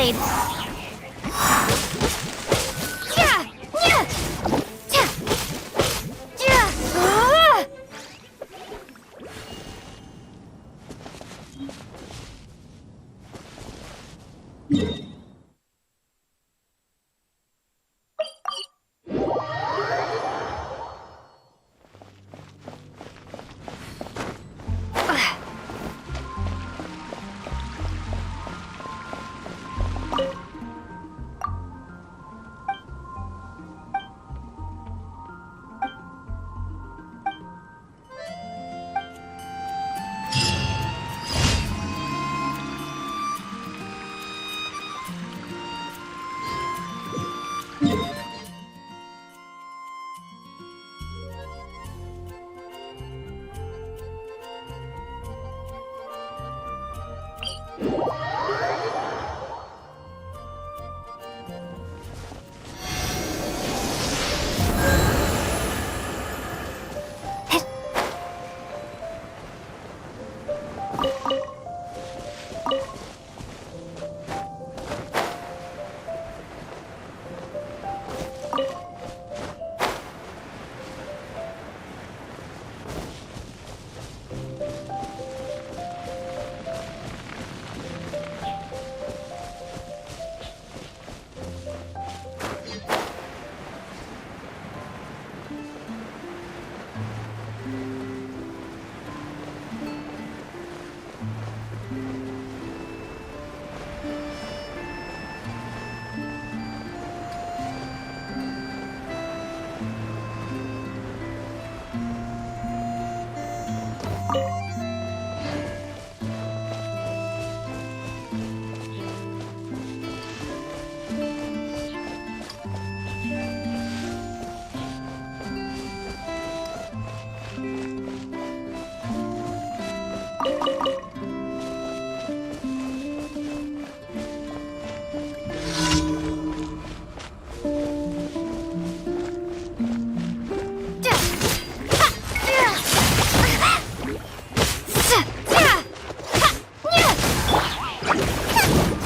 upgrade! Yeah! Yeah! Yeah! Yeah! Ah!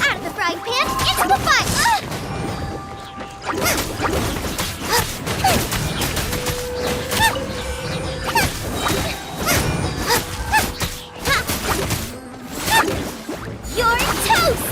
Out of the frying pan, into the fire! You're toast!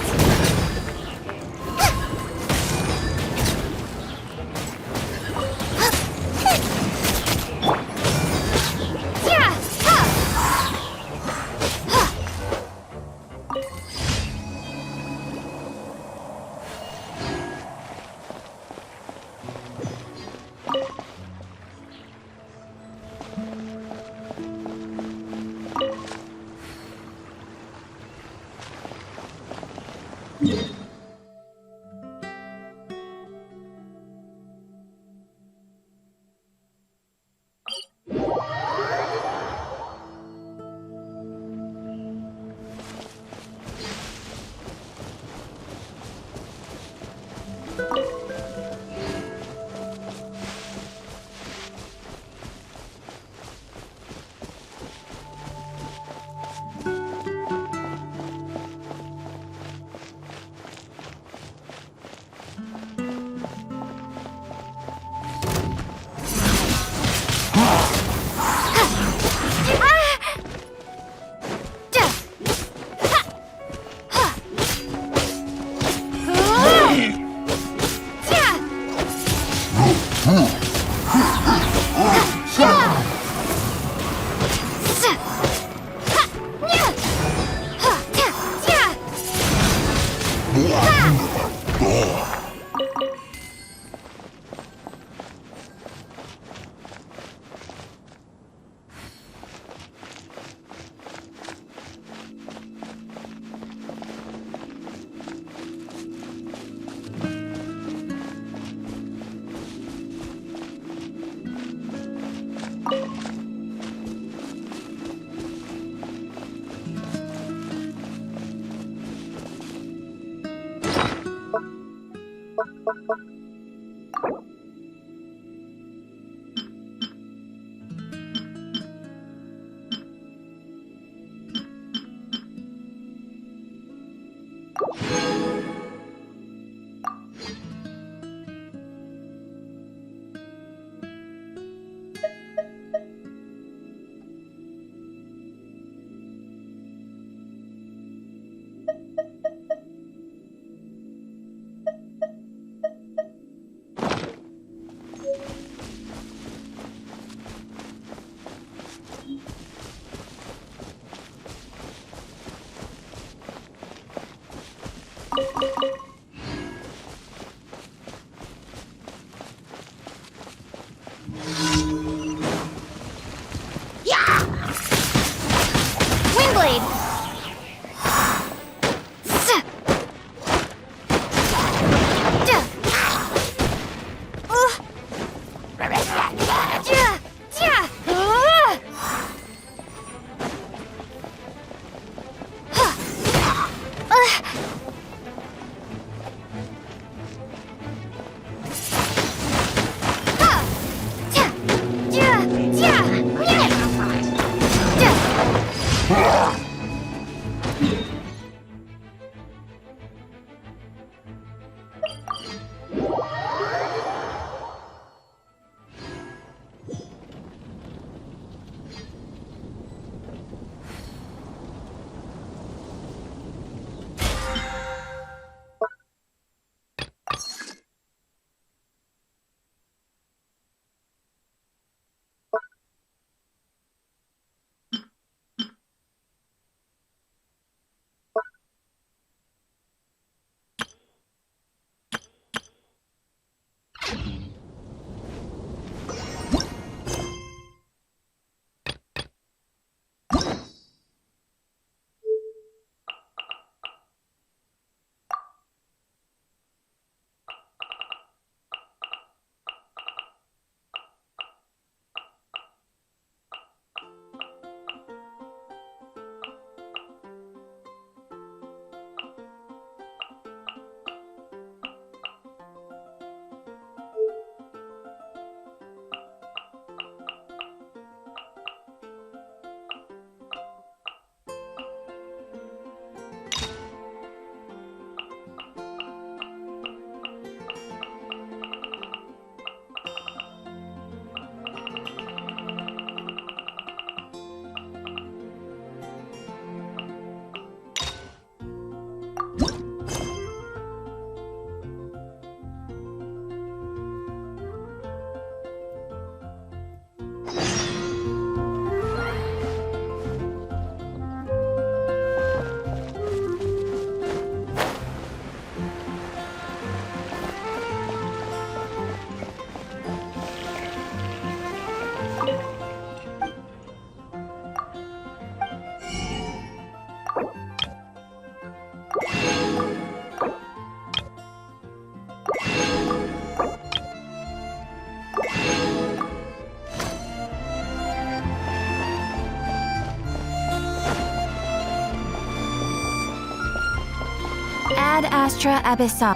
Ad Astra Abyssal.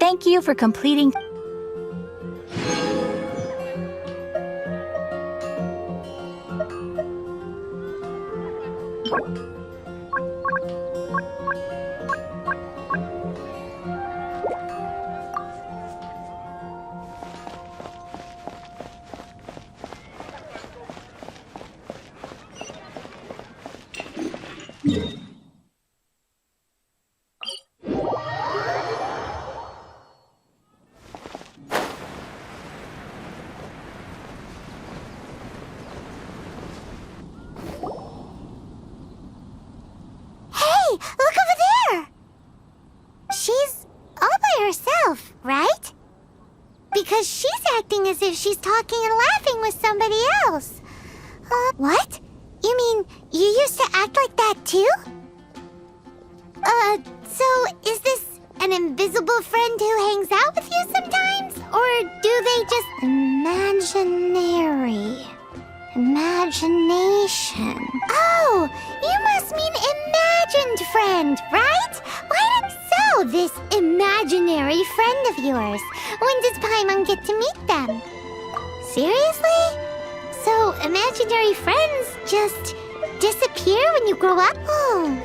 Thank you for completing. Look over there! She's all by herself, right? Because she's acting as if she's talking and laughing with somebody else. What? You mean you used to act like that too? So is this an invisible friend who hangs out with you sometimes? Or do they just... Imaginary... Imagination. Oh, you must mean imagined friend, right? So, this imaginary friend of yours. When does Paimon get to meet them? Seriously? So, imaginary friends just disappear when you grow up? Oh,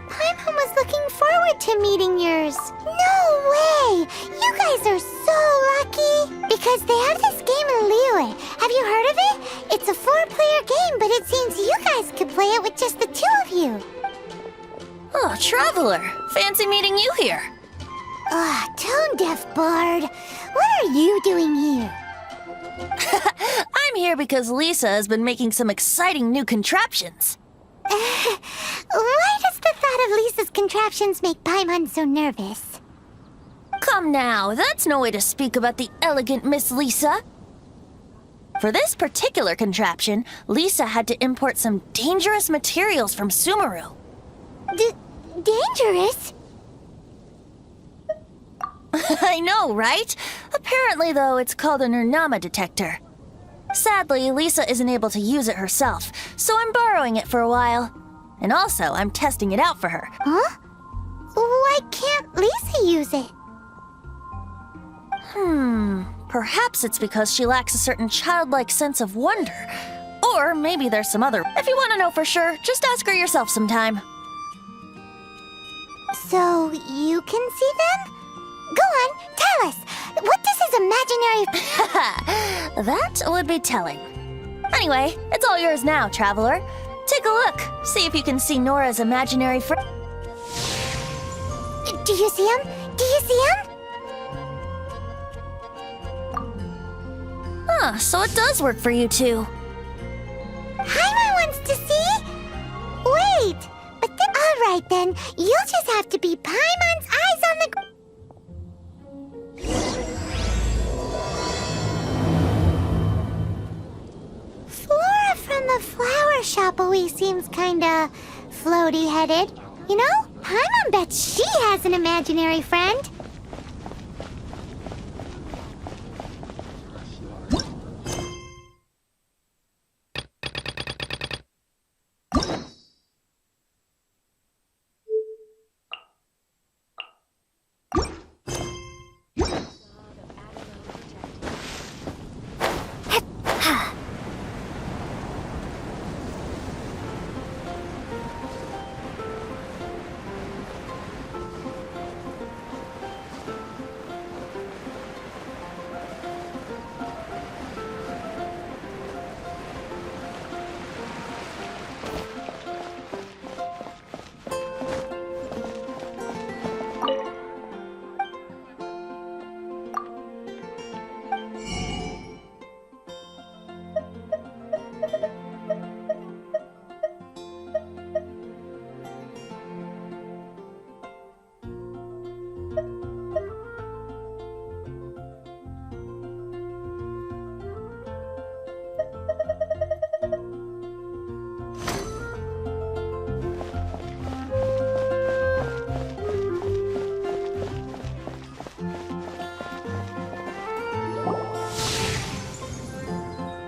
Paimon was looking forward to meeting yours. No way! You guys are so lucky! Because they have this game in Liyue. Have you heard of it? It's a 4-player game, but it seems you guys could play it with just the 2 of you. Oh, Traveler! Fancy meeting you here. Tone-deaf bard. What are you doing here? I'm here because Lisa has been making some exciting new contraptions. Why does the thought of Lisa's contraptions make Paimon so nervous? Come now, that's no way to speak about the elegant Miss Lisa. For this particular contraption, Lisa had to import some dangerous materials from Sumeru. Dangerous? I know, right? Apparently, though, it's called an Urnama detector. Sadly, Lisa isn't able to use it herself, so I'm borrowing it for a while. And also, I'm testing it out for her. Huh? Why can't Lisa use it? Perhaps it's because she lacks a certain childlike sense of wonder. Or maybe there's some other... If you want to know for sure, just ask her yourself sometime. So, you can see them? Go on, tell us. What does his imaginary... That would be telling. Anyway, it's all yours now, Traveler. Take a look. See if you can see Nora's imaginary friend. Do you see him? Do you see him? So it does work for you two. Paimon wants to see? Wait, but then... Alright then, you'll just have to be Paimon's eyes on the... Flora from the flower shop always seems kinda floaty-headed. You know, Paimon bets she has an imaginary friend.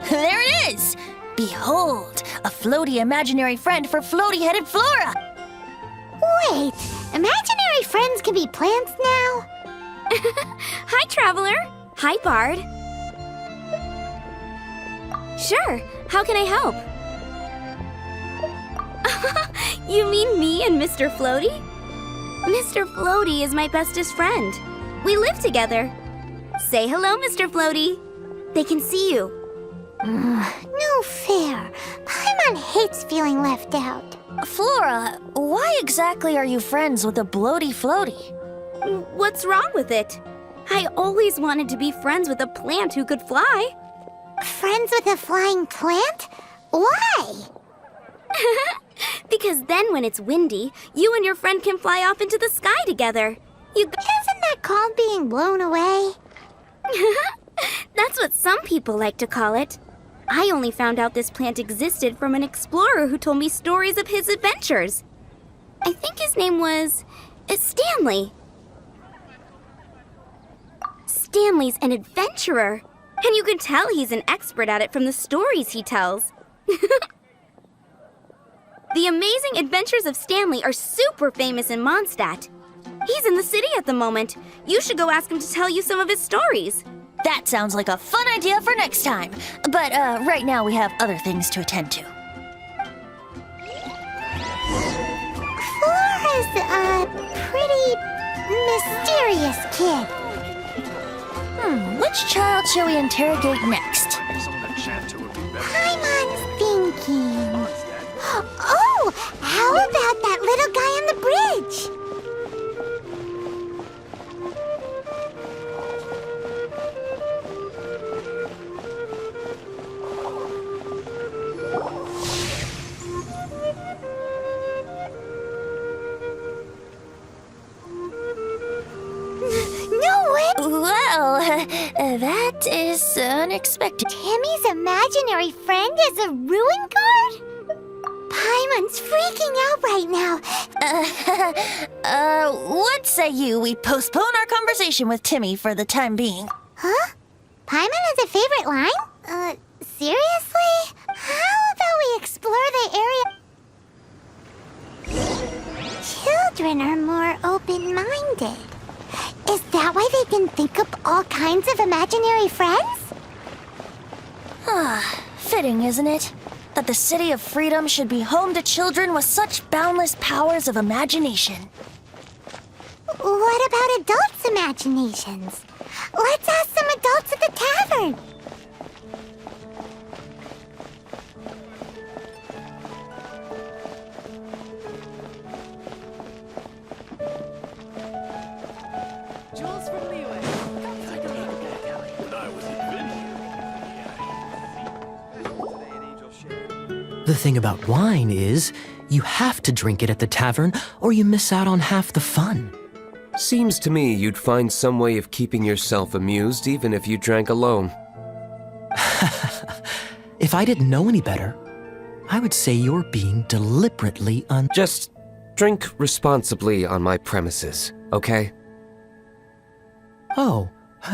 There it is! Behold, a floaty imaginary friend for floaty-headed Flora! Wait, Imaginary friends can be plants now? Hi, Traveler. Hi, Bard. Sure, how can I help? You mean me and Mr. Floaty? Mr. Floaty is my bestest friend. We live together. Say hello, Mr. Floaty. They can see you. No fair. Paimon hates feeling left out. Flora, why exactly are you friends with a bloaty floaty? What's wrong with it? I always wanted to be friends with a plant who could fly. Friends with a flying plant? Why? Because then when it's windy, you and your friend can fly off into the sky together. Isn't that called being blown away? That's what some people like to call it. I only found out this plant existed from an explorer who told me stories of his adventures. I think his name was Stanley. Stanley's an adventurer, and you can tell he's an expert at it from the stories he tells. The Amazing Adventures of Stanley are super famous in Mondstadt. He's in the city at the moment. You should go ask him to tell you some of his stories. That sounds like a fun idea for next time. But right now we have other things to attend to. Flora's a pretty mysterious kid. Which child shall we interrogate next? Paimon's thinking. Oh, how about that little guy on the bridge? No way! Well, that is unexpected. Timmy's imaginary friend is a ruin guard? Paimon's freaking out right now. What say you we postpone our conversation with Timmy for the time being? Huh? Paimon has a favorite line? Seriously? How about we explore the area? Children are more open-minded. Is that why they can think up all kinds of imaginary friends? Fitting, isn't it? That the City of Freedom should be home to children with such boundless powers of imagination. What about adults' imaginations? Let's ask some adults at the tavern. Jules from Leeway. The thing about wine is, you have to drink it at the tavern or you miss out on half the fun. Seems to me you'd find some way of keeping yourself amused even if you drank alone. If I didn't know any better, I would say you're being deliberately Just drink responsibly on my premises, okay? Oh,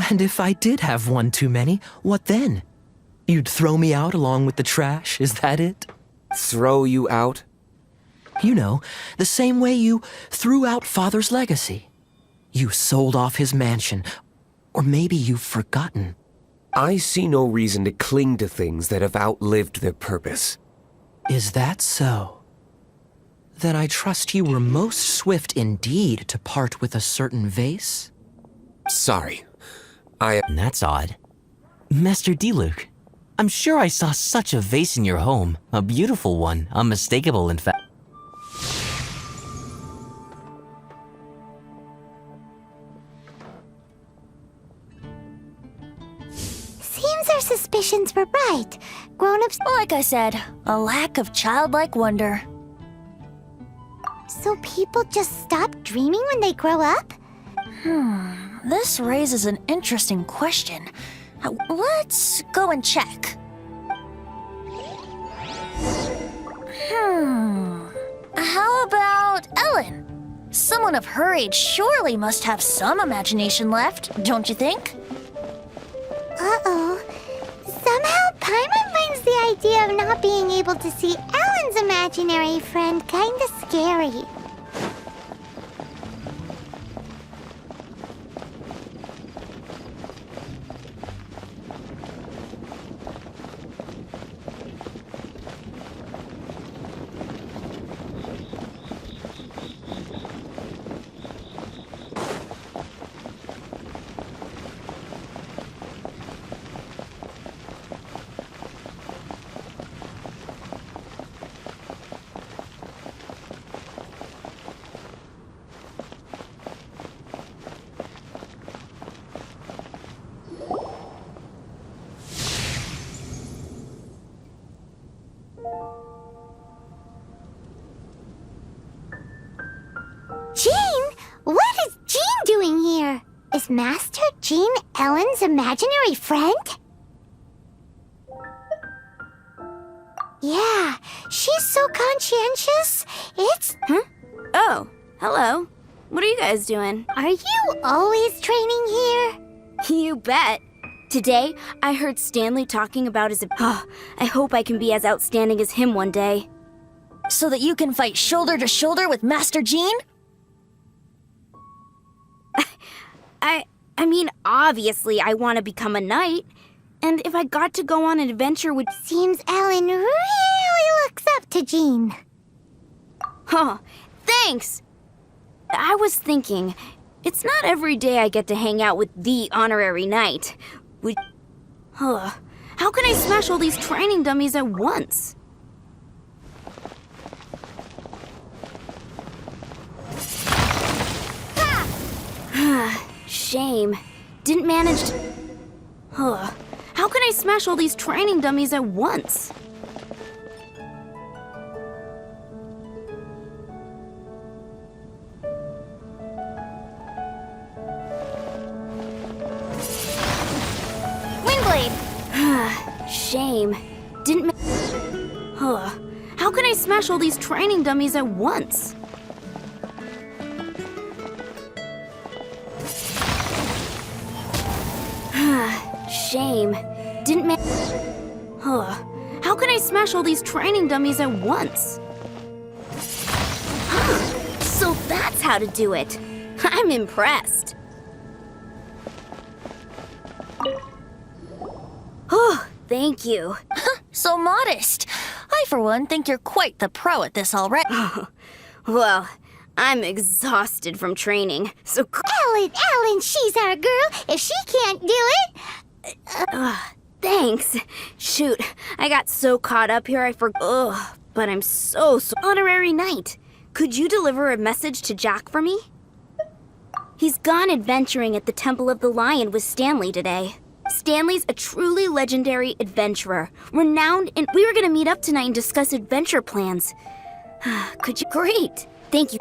and if I did have one too many, what then? You'd throw me out along with the trash, is that it? Throw you out? You know, the same way you threw out Father's legacy. You sold off his mansion, or maybe you've forgotten. I see no reason to cling to things that have outlived their purpose. Is that so? Then I trust you were most swift indeed to part with a certain vase? Sorry. That's odd. Master D-Luke, I'm sure I saw such a vase in your home. A beautiful one, unmistakable in fact. Seems our suspicions were right. Grown-ups... Like I said, a lack of childlike wonder. So people just stop dreaming when they grow up? This raises an interesting question. Let's go and check. How about Ellen? Someone of her age surely must have some imagination left, don't you think? Uh-oh. Somehow Paimon finds the idea of not being able to see Ellen's imaginary friend kinda scary. Master Jean Ellen's imaginary friend? Yeah, she's so conscientious. It's... Oh, hello. What are you guys doing? Are you always training here? You bet. Today, I heard Stanley talking about his... Oh, I hope I can be as outstanding as him one day. So that you can fight shoulder to shoulder with Master Jean? I mean, obviously I want to become a knight. And if I got to go on an adventure with... Seems Ellen really looks up to Jean. Oh, thanks! I was thinking, it's not every day I get to hang out with the honorary knight. How can I smash all these training dummies at once? Shame. Didn't manage to... How can I smash all these training dummies at once? Windblade! Shame. Didn't How can I smash all these training dummies at once? Shame. Didn't How can I smash all these training dummies at once? So that's how to do it. I'm impressed. Oh, thank you. So modest. I, for one, think you're quite the pro at this already. Well, I'm exhausted from training, so... Ellen, she's our girl. If she can't do it... Thanks. Shoot, I got so caught up here I forgot. But I'm so honorary knight. Could you deliver a message to Jack for me? He's gone adventuring at the Temple of the Lion with Stanley today. Stanley's a truly legendary adventurer, renowned, and we were gonna meet up tonight and discuss adventure plans. Could you? Great. Thank you.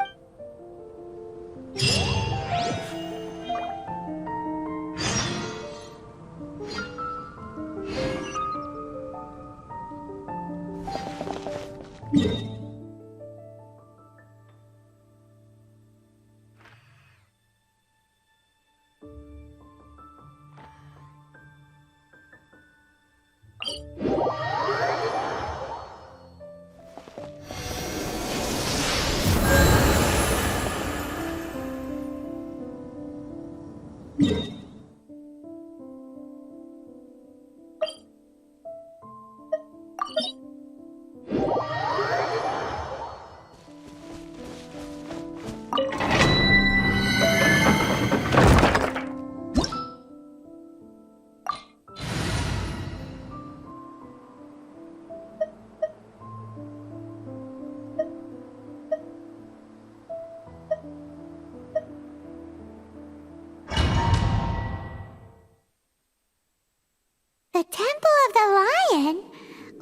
The Temple of the Lion?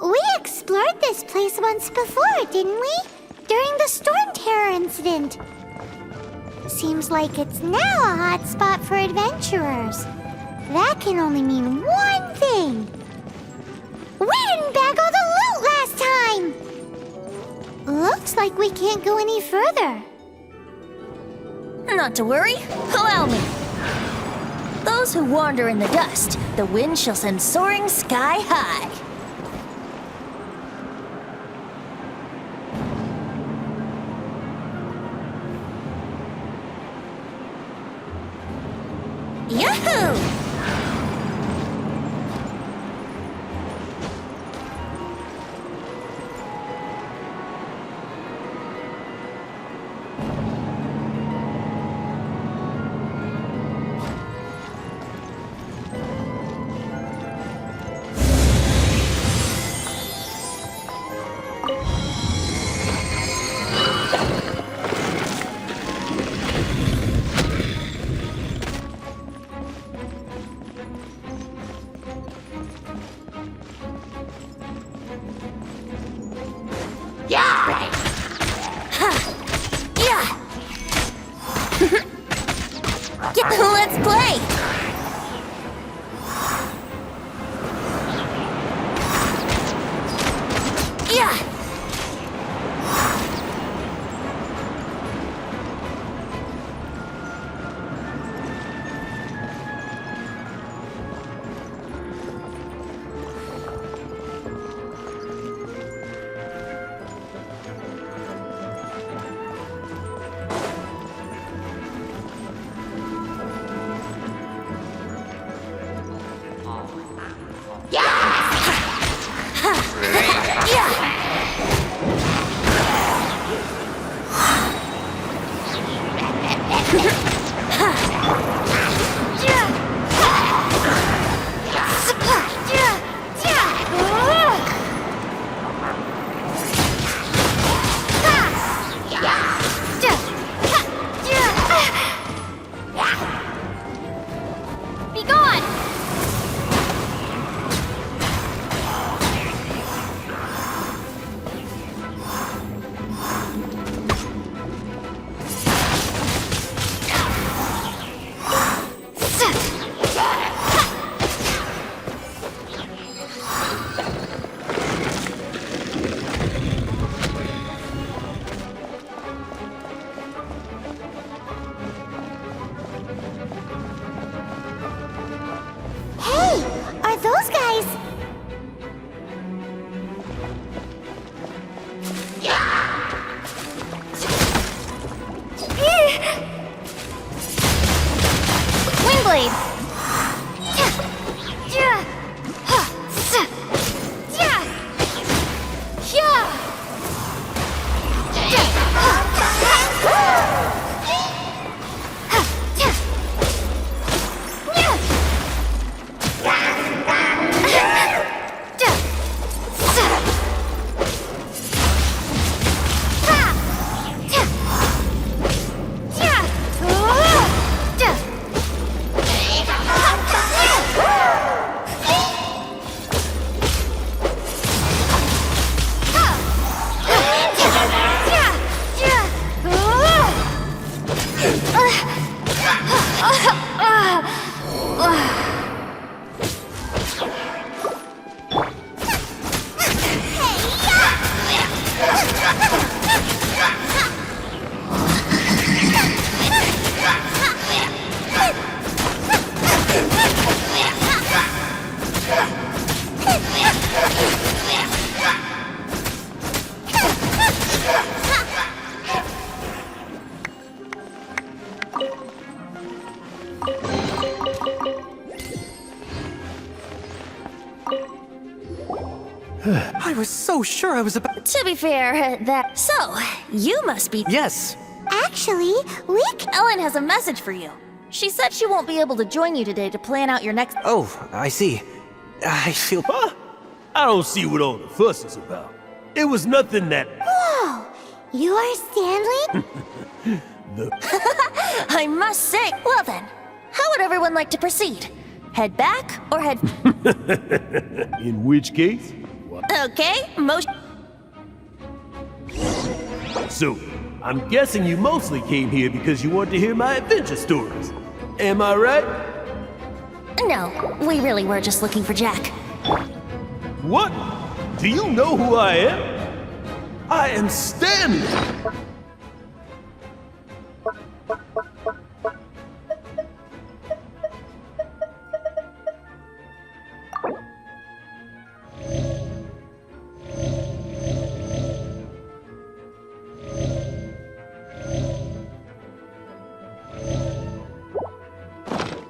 We explored this place once before, didn't we? During the Storm Terror incident. Seems like it's now a hot spot for adventurers. That can only mean one thing. We didn't bag all the loot last time! Looks like we can't go any further. Not to worry. Allow me. Those who wander in the dust, the wind shall send soaring sky high. Yahoo! Yeah! Be gone! Hey, are those guys? Windblade! I was so sure I was about. To be fair, that. So, you must be. Yes. Actually, we Ellen has a message for you. She said she won't be able to join you today to plan out your next. Oh, I see. I feel. Huh? I don't see what all the fuss is about. It was nothing that. Whoa! You are Stanley? I must say. Well then, how would everyone like to proceed? Head back or head. In which case? Okay, motion. So, I'm guessing you mostly came here because you want to hear my adventure stories. Am I right? No, we really were just looking for Jack. What? Do you know who I am? I am Stanley!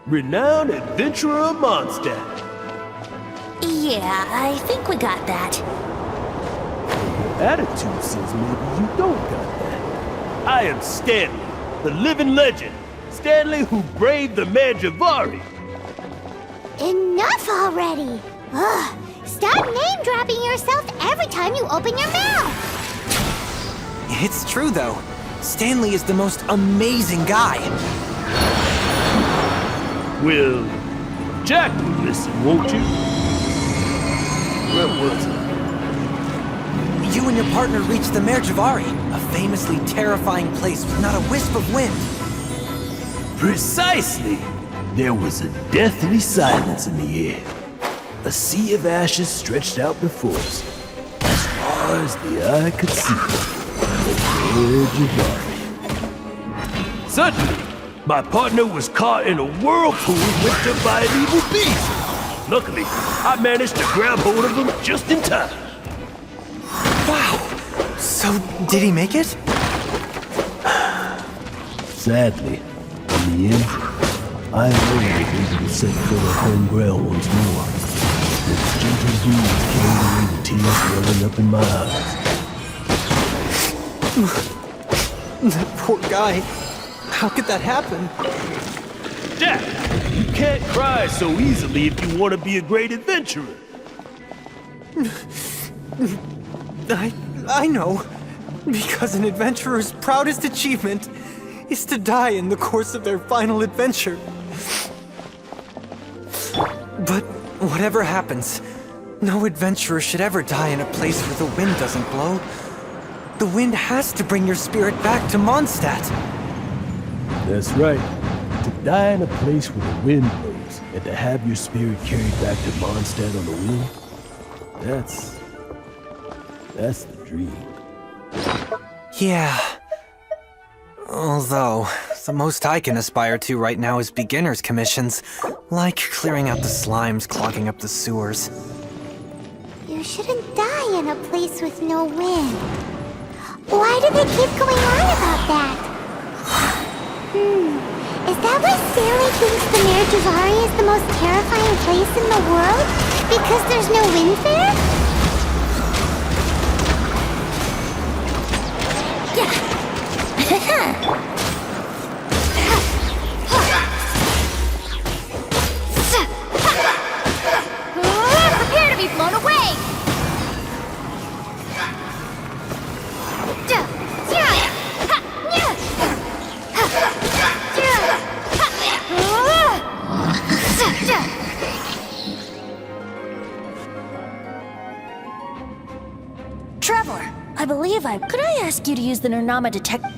Renowned adventurer Mondstadt. Yeah, I think we got that. Attitude says maybe you don't got that. I am Stanley, the living legend. Stanley who braved the Manjavari. Enough already! Ugh! Stop name-dropping yourself every time you open your mouth! It's true, though. Stanley is the most amazing guy. Well, Jack will listen, won't you? Where was it? You and your partner reached the Merjavari, a famously terrifying place with not a wisp of wind. Precisely! There was a deathly silence in the air. A sea of ashes stretched out before us, as far as the eye could see. Suddenly, my partner was caught in a whirlpool whipped up by an evil beast. Luckily, I managed to grab hold of him just in time. Wow! So, did he make it? Sadly, in the end, I only was able to set foot on home ground once more. With gentle breeze carried away the tears welling up in my eyes. That poor guy. How could that happen? Jack, you can't cry so easily if you want to be a great adventurer. I know. Because an adventurer's proudest achievement is to die in the course of their final adventure. But whatever happens, no adventurer should ever die in a place where the wind doesn't blow. The wind has to bring your spirit back to Mondstadt. That's right. To die in a place where the wind blows and to have your spirit carried back to Mondstadt on the wind, that's the dream. Yeah. Although, the most I can aspire to right now is beginner's commissions, like clearing out the slimes clogging up the sewers. You shouldn't die in a place with no wind. Why do they keep going on about that? Is that why Stanley thinks the Mare Javari is the most terrifying place in the world? Because there's no wind there? Prepare to be blown away! Traveler, I believe Could I ask you to use the Nernama detector?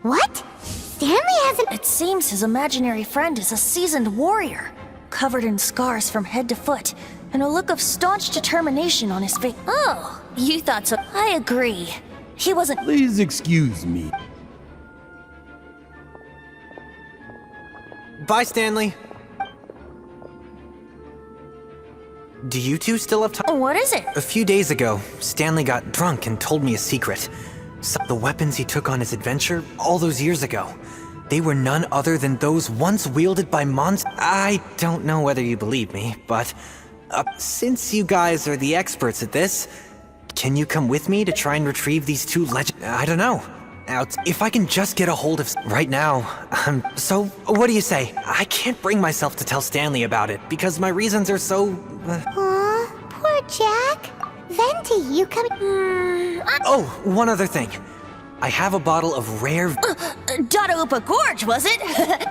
What? Stanley hasn't... It seems his imaginary friend is a seasoned warrior, covered in scars from head to foot, and a look of staunch determination on his face. Oh, you thought so. I agree. He wasn't... Please excuse me. Bye, Stanley. Do you two still have time? What is it? A few days ago, Stanley got drunk and told me a secret. The weapons he took on his adventure all those years ago, they were none other than those once wielded by I don't know whether you believe me, but since you guys are the experts at this, can you come with me to try and retrieve these two I don't know. If I can just get a hold of right now, so what do you say? I can't bring myself to tell Stanley about it because my reasons are so... Aw, poor Jack. Venti, you coming? Oh, one other thing. I have a bottle of rare... Dada Upa Gorge, was it?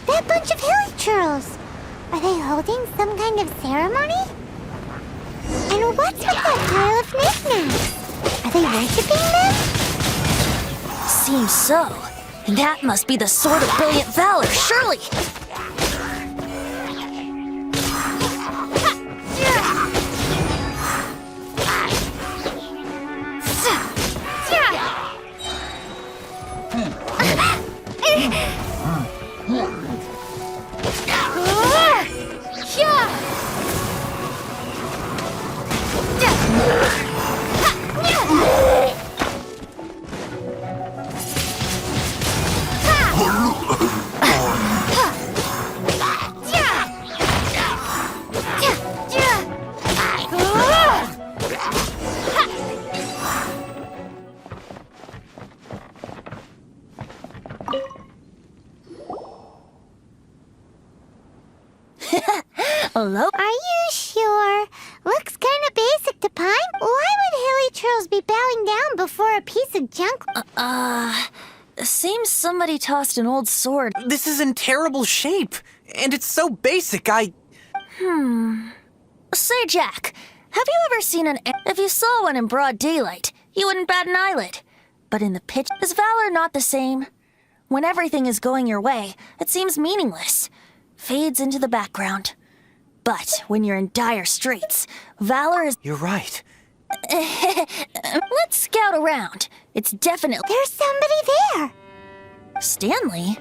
That bunch of hilly churls. Are they holding some kind of ceremony? And what's with that pile of knickknacks? Are they worshipping them? Seems so. That must be the Sword of Brilliant Valor, surely! Hello? Are you sure? Looks kind of basic to Paimon. Why would hilly churls be bowing down before a piece of junk? Seems somebody tossed an old sword. This is in terrible shape, and it's so basic, Say, Jack, have you ever seen if you saw one in broad daylight, you wouldn't bat an eyelid. But in the pitch, is valor not the same? When everything is going your way, it seems meaningless. Fades into the background. But when you're in dire straits, valor is... You're right. Let's scout around. It's definitely... There's somebody there. Stanley?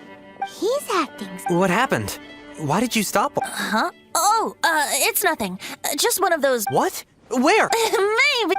He's acting... What happened? Why did you stop? Huh? Oh, it's nothing. Just one of those... What? Where? Maybe...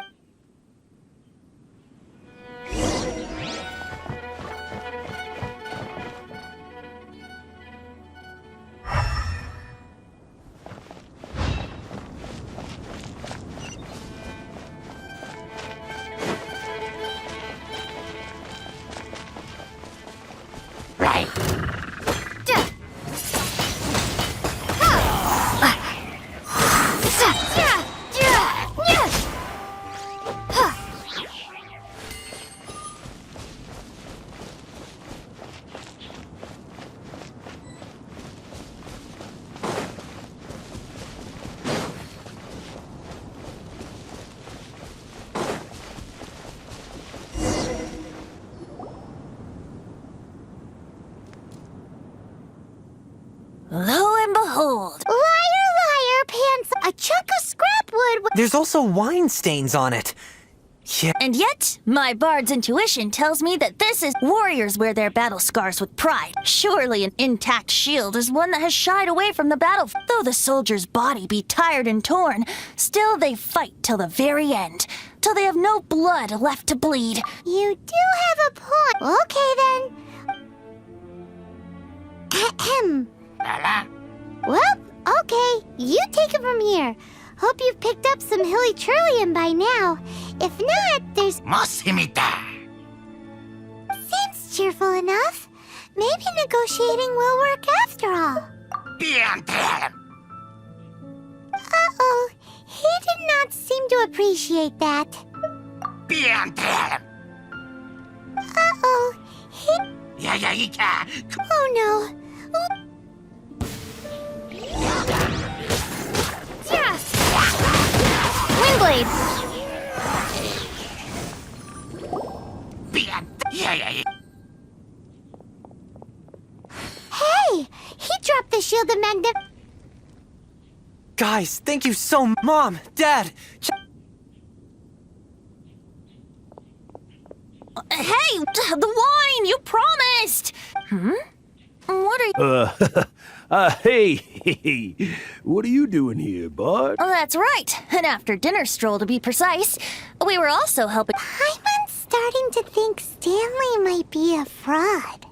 Lo and behold. Liar, liar, pants. A chunk of scrap wood. There's also wine stains on it. Yeah. And yet, my bard's intuition tells me that this is... Warriors wear their battle scars with pride. Surely an intact shield is one that has shied away from the battle. Though the soldier's body be tired and torn, still they fight till the very end. Till they have no blood left to bleed. You do have a point. Okay, then. Ahem. Well, okay. You take it from here. Hope you've picked up some hilly churlium by now. If not, there's... Seems cheerful enough. Maybe negotiating will work after all. Uh-oh. He did not seem to appreciate that. Uh-oh. Oh, no. Windblade! Hey! He dropped the shield and mend it. Guys, thank you so much. Mom, Dad. Hey, the wine! You promised! What are you... Hey, what are you doing here, Bard? Oh, that's right. An after-dinner stroll, to be precise. We were also helping... Paimon's starting to think Stanley might be a fraud.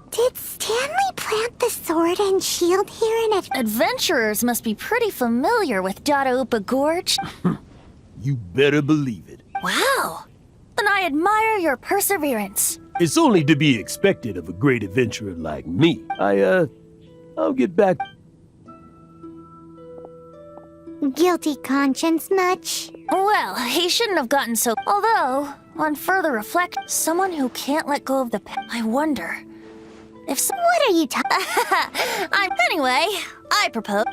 Did Stanley plant the sword and shield here in it? Adventurers must be pretty familiar with Dadaupa Gorge. You better believe it. Wow. Then I admire your perseverance. It's only to be expected of a great adventurer like me. I'll get back. Guilty conscience much? Well, he shouldn't have gotten so... Although, on further reflection, someone who can't let go of the past... I wonder, If so, What are you talking? Anyway, I propose.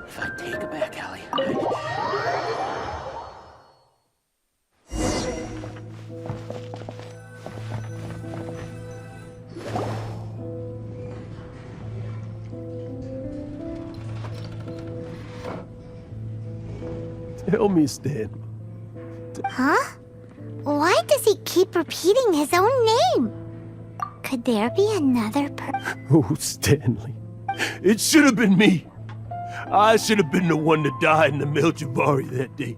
If I take it back, Allie. Tell me, Stan. Huh? Why does he keep repeating his own name? Could there be another Oh, Stanley. It should have been me. I should have been the one to die in the Melchivari that day.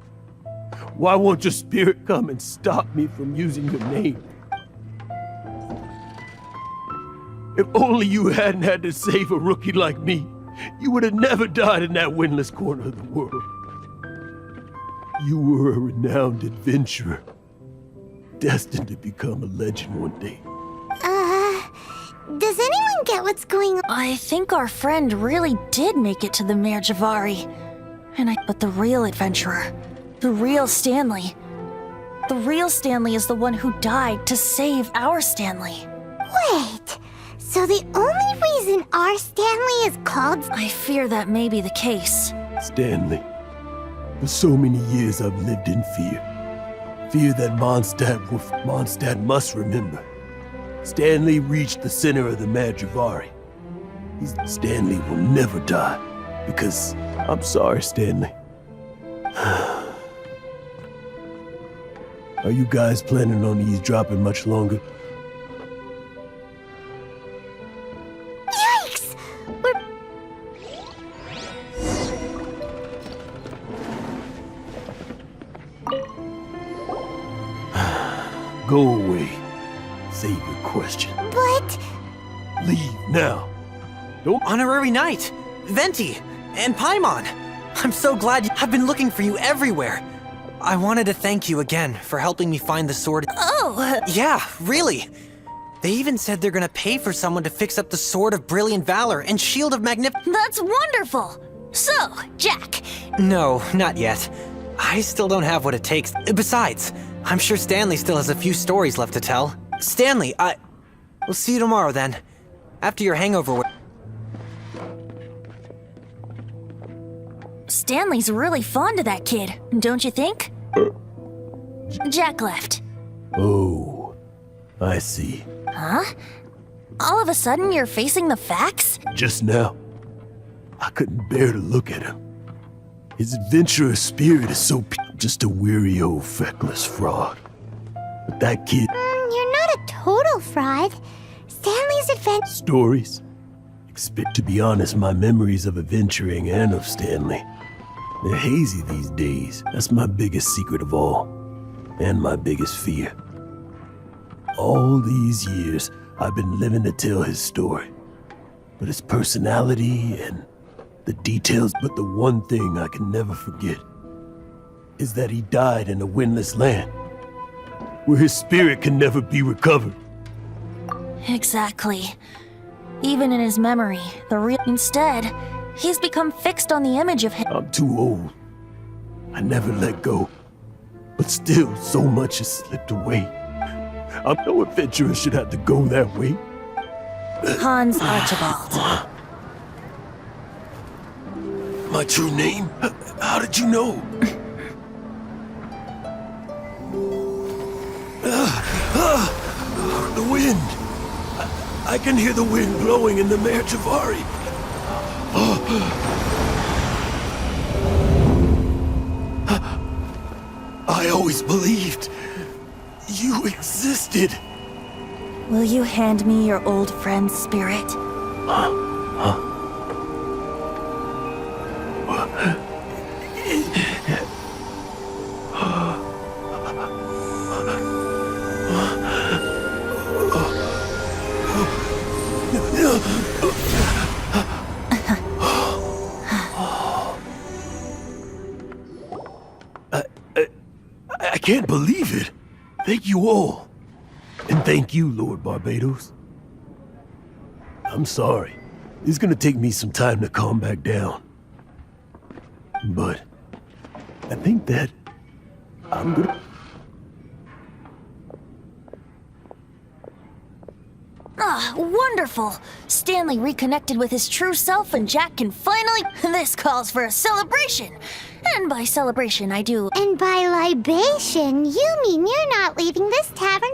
Why won't your spirit come and stop me from using your name? If only you hadn't had to save a rookie like me, you would have never died in that windless corner of the world. You were a renowned adventurer, destined to become a legend one day. Does anyone get what's going on? I think our friend really did make it to the Mare Javari. But the real adventurer, the real Stanley. The real Stanley is the one who died to save our Stanley. Wait, so the only reason our Stanley is called... I fear that may be the case. Stanley, for so many years I've lived in fear. Fear that Mondstadt must remember. Stanley reached the center of the Madrivari. Stanley will never die, because I'm sorry, Stanley. Are you guys planning on eavesdropping much longer? Yikes! Go away. Save your question. But... Leave now. Don't... Honorary Knight, Venti, and Paimon. I'm so glad I've been looking for you everywhere. I wanted to thank you again for helping me find the sword. Oh! Yeah, really. They even said they're gonna pay for someone to fix up the Sword of Brilliant Valor and Shield of Magnificence. That's wonderful! So, Jack. No, not yet. I still don't have what it takes. Besides, I'm sure Stanley still has a few stories left to tell. Stanley, we'll see you tomorrow then. After your hangover. Stanley's really fond of that kid, don't you think? Jack left. Oh, I see. Huh? All of a sudden you're facing the facts? Just now, I couldn't bear to look at him. His adventurous spirit is so just a weary old feckless fraud. But that kid... You're not a total fraud. Stanley's adventure... Stories? To be honest, my memories of adventuring and of Stanley, they're hazy these days. That's my biggest secret of all. And my biggest fear. All these years, I've been living to tell his story. But his personality and the details, but the one thing I can never forget is that he died in a windless land, where his spirit can never be recovered. Exactly. Even in his memory, Instead, he's become fixed on the image of him. I'm too old. I never let go. But still, so much has slipped away. I'm no adventurer should have to go that way. Hans Archibald. My true name? How did you know? The wind. I can hear the wind blowing in the Mare Javari. I always believed you existed. Will you hand me your old friend's spirit? I can't believe it. Thank you all. And thank you, Lord Barbados. I'm sorry. It's gonna take me some time to calm back down. But I think that I'm gonna... Ah, wonderful! Stanley reconnected with his true self and Jack can finally... This calls for a celebration! And by celebration, I do... And by libation, you mean you're not leaving this tavern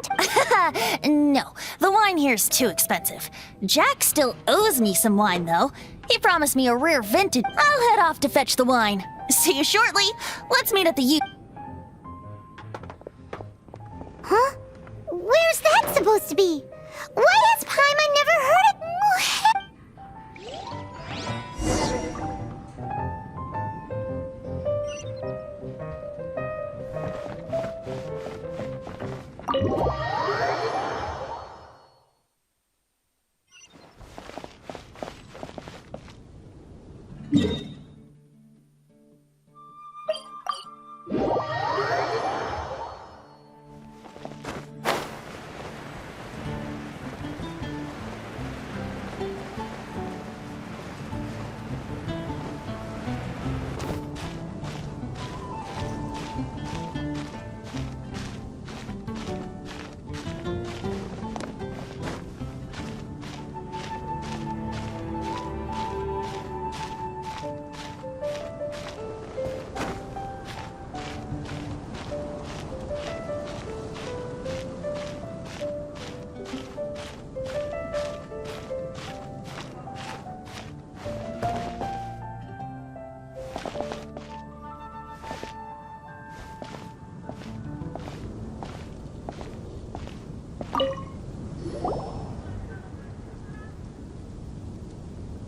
No, the wine here's too expensive. Jack still owes me some wine, though. He promised me a rare vintage. I'll head off to fetch the wine. See you shortly. Let's meet at the Huh? Where's that supposed to be? Why has Paimon never heard it?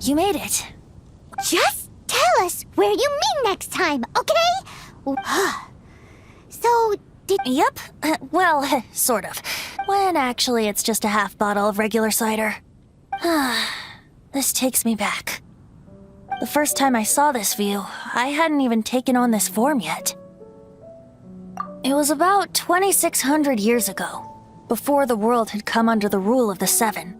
You made it. Just tell us where you meet next time, okay? So, did... Yep. Well, sort of. When actually it's just a half bottle of regular cider. This takes me back. The first time I saw this view, I hadn't even taken on this form yet. It was about 2,600 years ago, before the world had come under the rule of the Seven.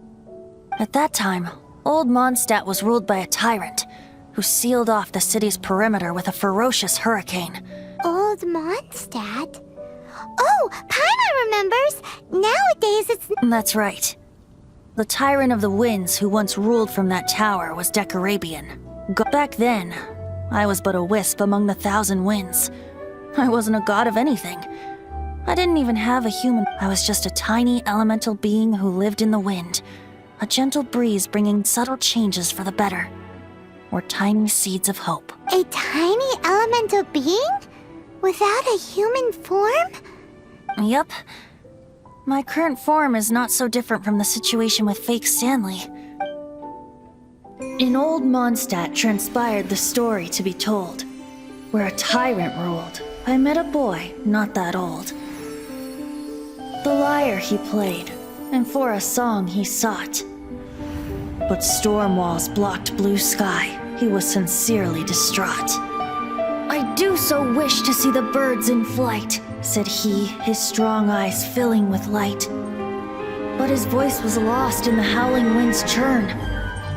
At that time, Old Mondstadt was ruled by a tyrant who sealed off the city's perimeter with a ferocious hurricane. Old Mondstadt? Oh, Paimon remembers! Nowadays it's... That's right. The Tyrant of the Winds who once ruled from that tower was Decarabian. Back then, I was but a wisp among the 1,000 winds. I wasn't a god of anything. I didn't even have a human. I was just a tiny elemental being who lived in the wind. A gentle breeze bringing subtle changes for the better. Or tiny seeds of hope. A tiny elemental being? Without a human form? Yup. My current form is not so different from the situation with fake Stanley. In Old Mondstadt transpired the story to be told, where a tyrant ruled. I met a boy, not that old. The lyre he played, and for a song he sought. But storm walls blocked blue sky. He was sincerely distraught. "I do so wish to see the birds in flight," said he, his strong eyes filling with light. But his voice was lost in the howling wind's churn,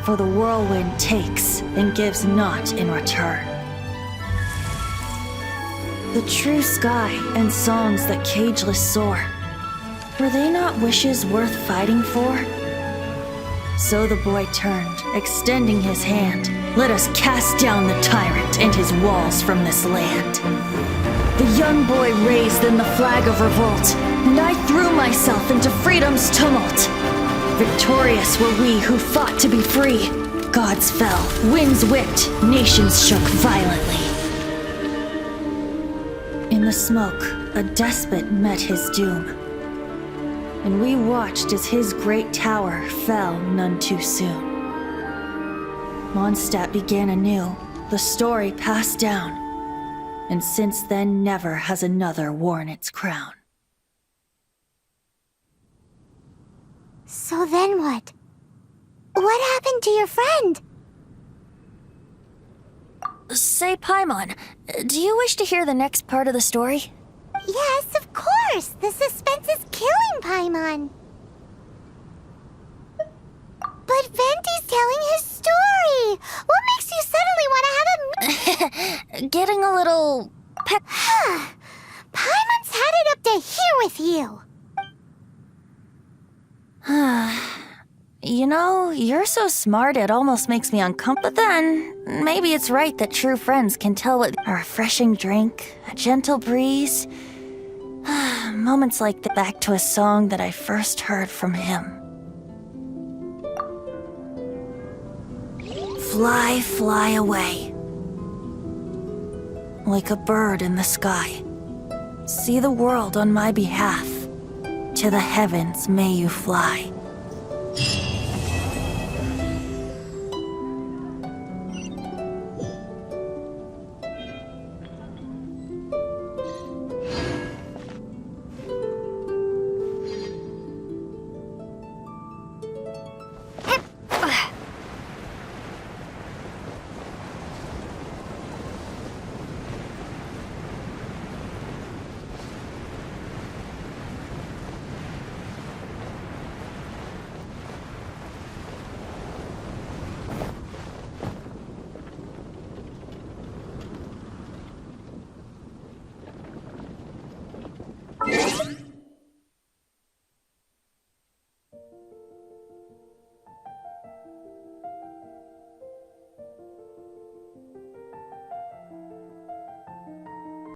for the whirlwind takes and gives not in return. The true sky and songs that cageless soar, were they not wishes worth fighting for? So the boy turned, extending his hand. "Let us cast down the tyrant and his walls from this land." The young boy raised then the flag of revolt, and I threw myself into freedom's tumult. Victorious were we who fought to be free. Gods fell, winds whipped, nations shook violently. In the smoke, a despot met his doom, and we watched as his great tower fell none too soon. Mondstadt began anew, the story passed down, and since then never has another worn its crown. So then what? What happened to your friend? Say, Paimon, do you wish to hear the next part of the story? Yes, of course. The suspense is killing Paimon. But Venti's telling his story. What makes you suddenly want to have a Getting a little Paimon's had it up to here with you. You know, you're so smart it almost makes me uncomfortable. But then, maybe it's right that true friends can tell what a refreshing drink, a gentle breeze. Moments like that back to a song that I first heard from him. Fly, fly away. Like a bird in the sky. See the world on my behalf. To the heavens may you fly.